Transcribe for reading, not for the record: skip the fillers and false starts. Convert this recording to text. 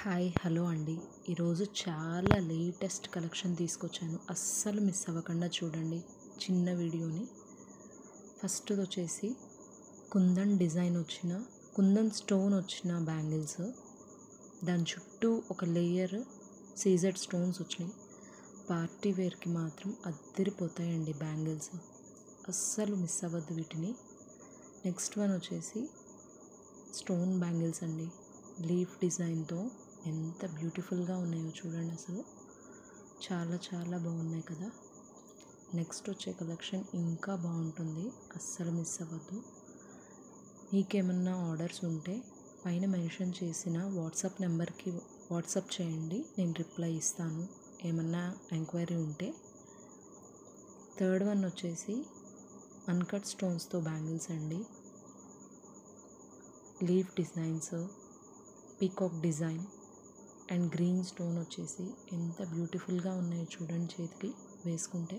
Hi hello అండి. ఈరోజు చాలా లేటెస్ట్ కలెక్షన్ తీసుకొచ్చాను. అస్సలు మిస్ అవ్వకుండా చూడండి చిన్న వీడియోని. ఫస్ట్ది వచ్చేసి కుందన్ డిజైన్ వచ్చిన కుందన్ స్టోన్ వచ్చిన బ్యాంగిల్స్, దాని చుట్టూ ఒక లేయర్ సీజెడ్ స్టోన్స్ వచ్చినాయి. పార్టీ వేర్కి మాత్రం అద్దరిపోతాయండి బ్యాంగిల్స్, అస్సలు మిస్ అవ్వద్దు వీటిని. నెక్స్ట్ వన్ వచ్చేసి స్టోన్ బ్యాంగిల్స్ అండి, లీఫ్ డిజైన్తో ఎంత బ్యూటిఫుల్గా ఉన్నాయో చూడండి, అసలు చాలా చాలా బాగున్నాయి కదా. నెక్స్ట్ వచ్చే కలెక్షన్ ఇంకా బాగుంటుంది, అస్సలు మిస్ అవ్వద్దు. మీకేమన్నా ఆర్డర్స్ ఉంటే పైన మెన్షన్ చేసిన వాట్సాప్ నెంబర్కి వాట్సాప్ చేయండి, నేను రిప్లై ఇస్తాను ఏమన్నా ఎంక్వైరీ ఉంటే. థర్డ్ వన్ వచ్చేసి అన్కట్ స్టోన్స్తో బ్యాంగిల్స్ అండి, leaf designs, peacock design and green stone వచ్చేసి ఎంత బ్యూటిఫుల్గా ఉన్నాయో చూడండి చేతికి వేసుకుంటే.